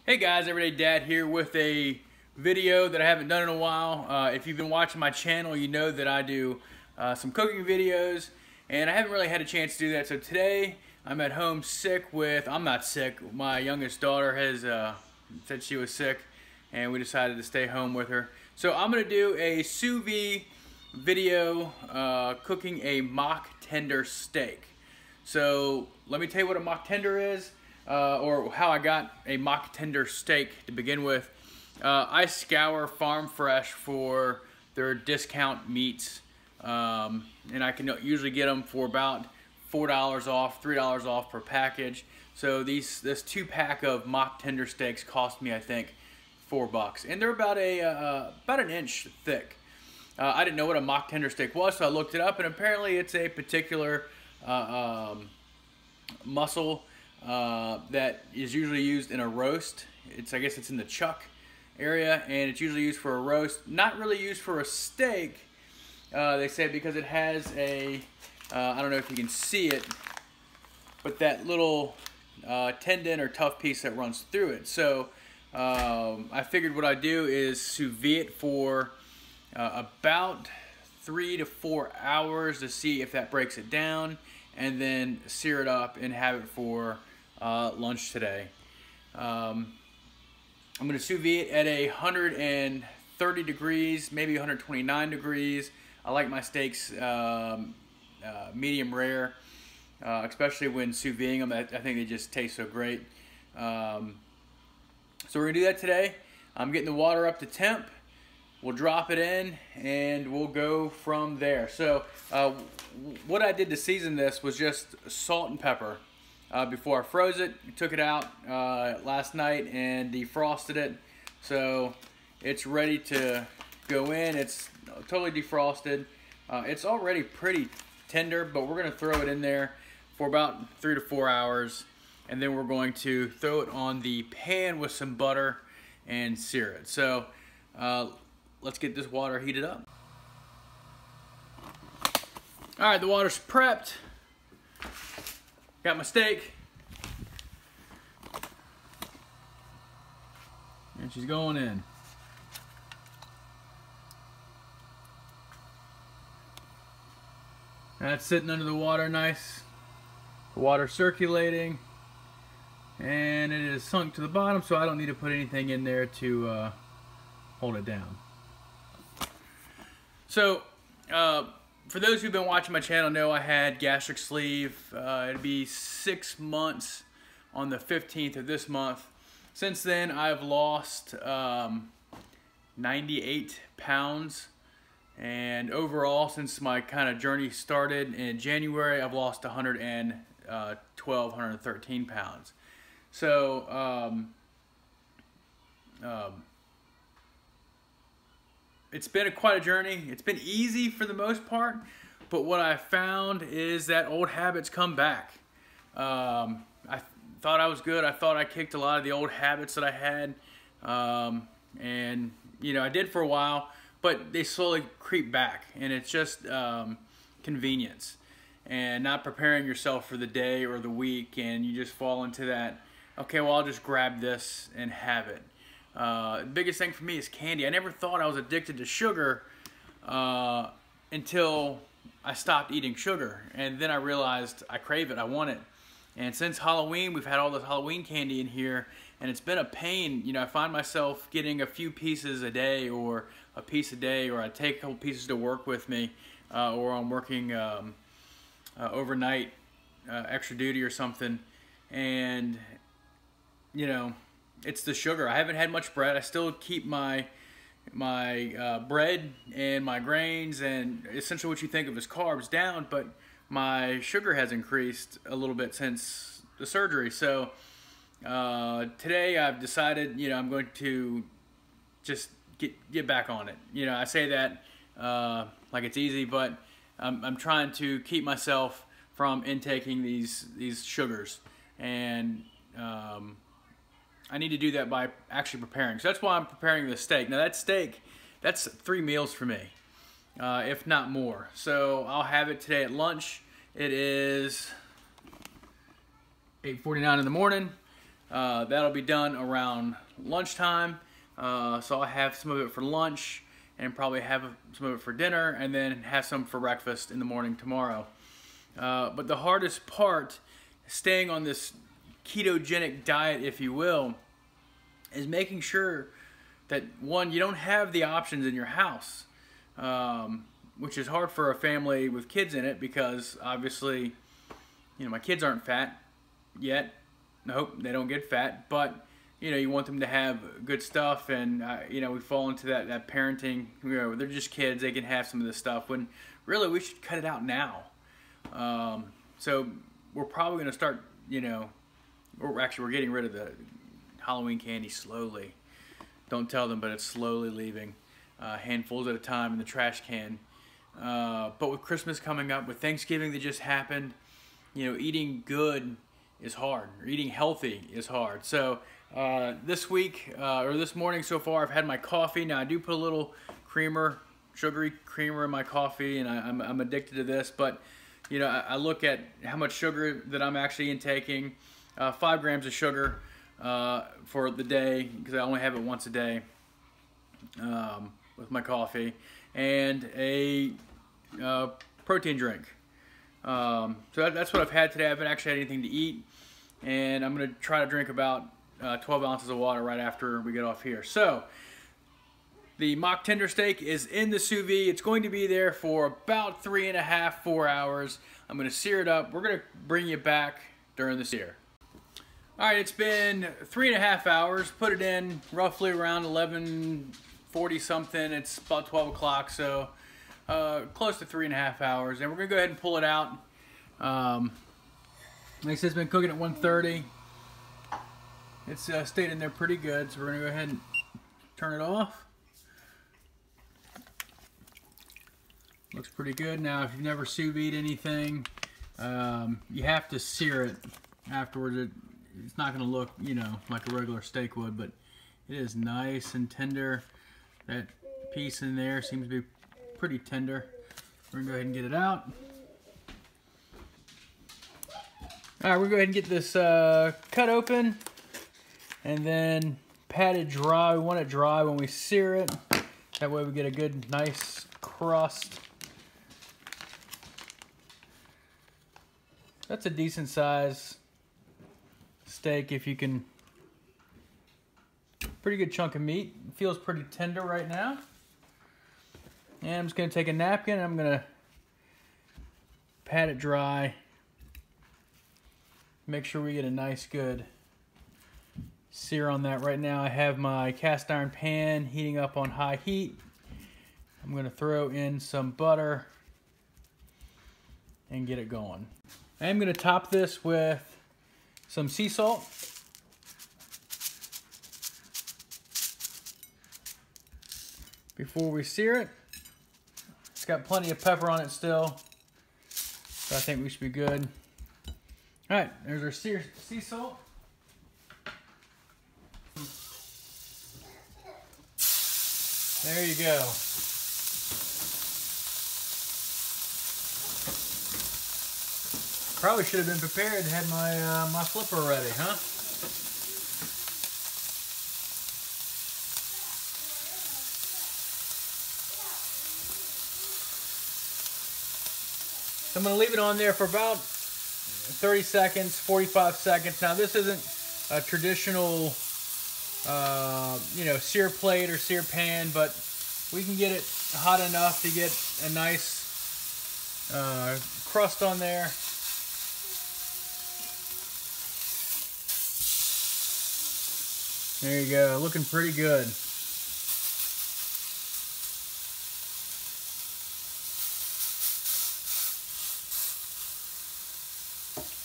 Hey guys, Everyday Dad here with a video that I haven't done in a while. If you've been watching my channel, you know that I do some cooking videos, and I haven't really had a chance to do that. So today, I'm at home sick I'm not sick, my youngest daughter has said she was sick, and we decided to stay home with her. So I'm gonna do a sous vide video cooking a mock tender steak. So let me tell you what a mock tender is. Or how I got a mock tender steak to begin with. I scour Farm Fresh for their discount meats, and I can usually get them for about $4 off, $3 off per package. So this 2-pack of mock tender steaks cost me, I think, $4, and they're about an inch thick. I didn't know what a mock tender steak was, so I looked it up, and apparently it's a particular muscle that is usually used in a roast. I guess it's in the chuck area, and it's usually used for a roast. Not really used for a steak, they say, because it has I don't know if you can see it, but that little tendon or tough piece that runs through it. So I figured what I'd do is sous vide it for about 3 to 4 hours to see if that breaks it down, and then sear it up and have it for lunch today. I'm going to sous vide it at 130 degrees, maybe 129 degrees. I like my steaks medium rare, especially when sous videing them. I think they just taste so great. So we're going to do that today. I'm getting the water up to temp. We'll drop it in and we'll go from there. So what I did to season this was just salt and pepper. Before I froze it, took it out last night and defrosted it. So it's ready to go in. It's totally defrosted. It's already pretty tender, but we're gonna throw it in there for about 3 to 4 hours. And then we're going to throw it on the pan with some butter and sear it. So let's get this water heated up. All right, the water's prepped. Got my steak. And she's going in. That's sitting under the water nice. The water circulating. And it is sunk to the bottom, so I don't need to put anything in there to hold it down. So, for those who've been watching my channel know I had gastric sleeve. It'd be 6 months on the 15th of this month. Since then, I've lost 98 pounds. And overall, since my kind of journey started in January, I've lost 112, 113 pounds. So, it's been quite a journey. It's been easy for the most part, but what I found is that old habits come back. I thought I was good. I thought I kicked a lot of the old habits that I had, and you know, I did for a while, but they slowly creep back, and it's just convenience and not preparing yourself for the day or the week, and you just fall into that, okay, well, I'll just grab this and have it. The biggest thing for me is candy. I never thought I was addicted to sugar until I stopped eating sugar, and then I realized I crave it, I want it. And since Halloween, we've had all this Halloween candy in here, and it's been a pain. You know, I find myself getting a few pieces a day, or a piece a day, or I take a couple pieces to work with me, or I'm working overnight, extra duty or something, and you know, it's the sugar. I haven't had much bread. I still keep my bread and my grains and essentially what you think of as carbs down, but my sugar has increased a little bit since the surgery. So today I've decided, you know, I'm going to just get back on it. You know, I say that like it's easy, but I'm trying to keep myself from intaking these sugars, and I need to do that by actually preparing. So that's why I'm preparing the steak. Now that steak, that's 3 meals for me, if not more. So I'll have it today at lunch. It is 8:49 in the morning. That'll be done around lunchtime. So I'll have some of it for lunch and probably have some of it for dinner, and then have some for breakfast in the morning tomorrow. But the hardest part, staying on this ketogenic diet, if you will, is making sure that, one, you don't have the options in your house, which is hard for a family with kids in it, because obviously, you know, my kids aren't fat yet. I hope they don't get fat, but you know, you want them to have good stuff, and you know, we fall into that parenting, you know, they're just kids, they can have some of this stuff, when really we should cut it out now. So we're probably going to start, you know, we're getting rid of the Halloween candy slowly. Don't tell them, but it's slowly leaving, handfuls at a time in the trash can. But with Christmas coming up, with Thanksgiving that just happened, you know, eating good is hard. Eating healthy is hard. So this week, or this morning so far, I've had my coffee. Now I do put a little creamer, sugary creamer in my coffee, and I'm addicted to this. But you know, I look at how much sugar that I'm actually intaking. 5 grams of sugar for the day, because I only have it once a day with my coffee, and a protein drink. So that's what I've had today. I haven't actually had anything to eat, and I'm going to try to drink about 12 ounces of water right after we get off here. So the mock tender steak is in the sous vide. It's going to be there for about 3.5 to 4 hours. I'm going to sear it up. We're going to bring you back during the sear. All right, it's been 3.5 hours. Put it in roughly around 11:40 something. It's about 12 o'clock, so close to 3.5 hours. And we're gonna go ahead and pull it out. Like I said, it's been cooking at 130. It's stayed in there pretty good, so we're gonna go ahead and turn it off. Looks pretty good. Now, if you've never sous vide anything, you have to sear it afterwards. It's not going to look, you know, like a regular steak would, but it is nice and tender. That piece in there seems to be pretty tender. We're going to go ahead and get it out. All right, we're going to go ahead and get this cut open and then pat it dry. We want it dry when we sear it. That way we get a good, nice crust. That's a decent size steak, if you can. Pretty good chunk of meat. It feels pretty tender right now. And I'm just going to take a napkin and I'm going to pat it dry. Make sure we get a nice good sear on that. Right now I have my cast iron pan heating up on high heat. I'm going to throw in some butter and get it going. I'm going to top this with some sea salt. Before we sear it. It's got plenty of pepper on it still, so I think we should be good. All right, there's our sea salt. There you go. Probably should have been prepared and had my my flipper ready, huh? So I'm going to leave it on there for about 30 seconds, 45 seconds. Now this isn't a traditional, you know, sear plate or sear pan, but we can get it hot enough to get a nice crust on there. There you go, looking pretty good.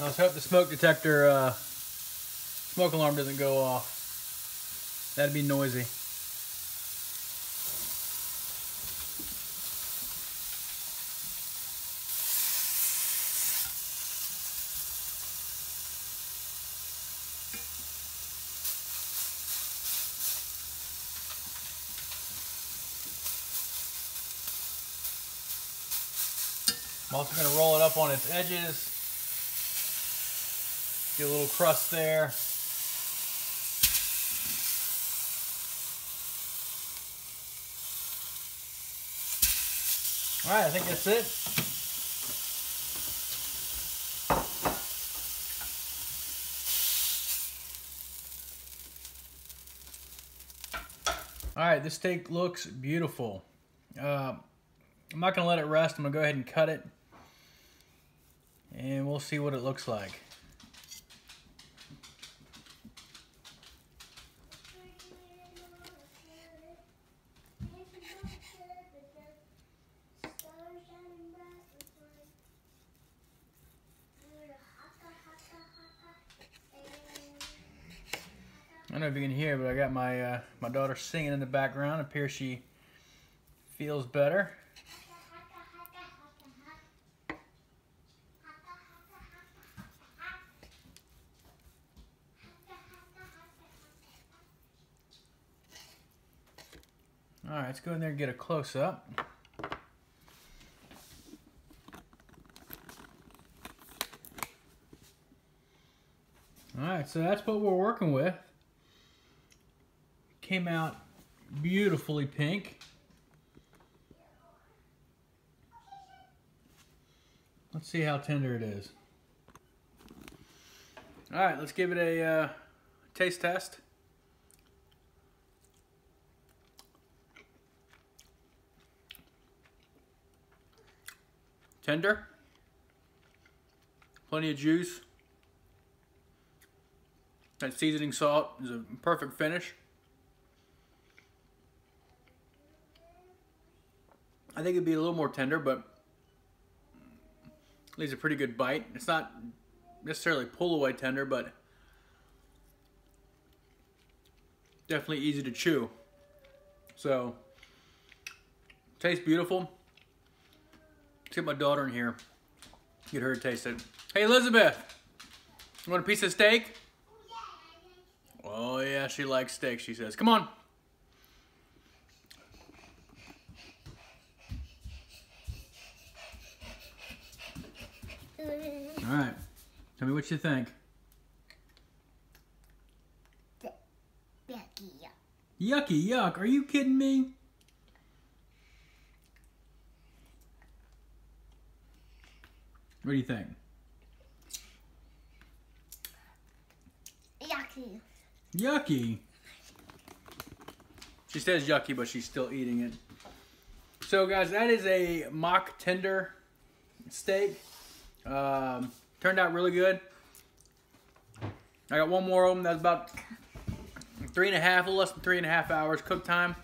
Let's hope the smoke detector, smoke alarm doesn't go off. That'd be noisy. I'm also going to roll it up on its edges. Get a little crust there. All right, I think that's it. All right, this steak looks beautiful. I'm not gonna let it rest. I'm gonna go ahead and cut it, and we'll see what it looks like. I don't know if you can hear, but I got my my daughter singing in the background. It appears she feels better. All right, let's go in there and get a close-up. All right, so that's what we're working with. Came out beautifully pink. Let's see how tender it is. All right, let's give it a taste test. Tender. Plenty of juice. That seasoning salt is a perfect finish. I think it'd be a little more tender, but leaves a pretty good bite. It's not necessarily pull away tender, but definitely easy to chew. So, tastes beautiful. Let's get my daughter in here, get her to taste it. Hey Elizabeth, you want a piece of steak? Oh yeah, she likes steak, she says. Come on. All right, tell me what you think. Yucky yuck. Yucky yuck, are you kidding me? What do you think? Yucky. Yucky. She says yucky, but she's still eating it. So guys, that is a mock tender steak. Turned out really good. I got one more of them. That's about 3.5, a little less than 3.5 hours cook time.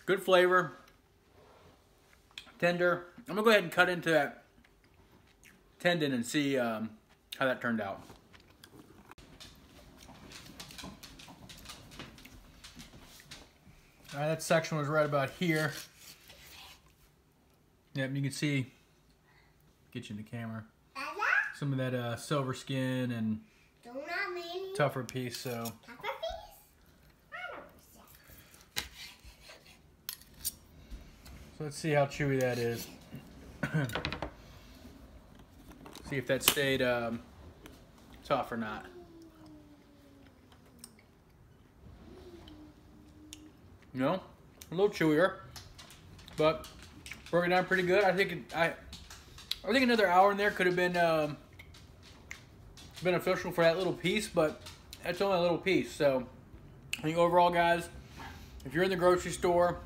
Good flavor. Tender. I'm gonna go ahead and cut into that tendon and see how that turned out. All right, that section was right about here. Yep, you can see, get you in the camera, some of that silver skin and tougher piece, so. So let's see how chewy that is. See if that stayed tough or not. You know, a little chewier, but broke it down pretty good. I think another hour in there could have been beneficial for that little piece, but that's only a little piece. So I think overall, guys, if you're in the grocery store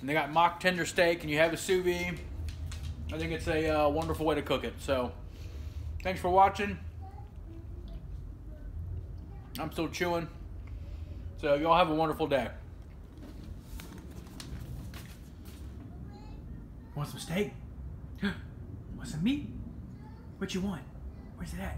and they got mock tender steak and you have a sous vide, I think it's a wonderful way to cook it. So thanks for watching. I'm still chewing. So y'all have a wonderful day. Want some steak? Want some meat? What you want? Where's it at?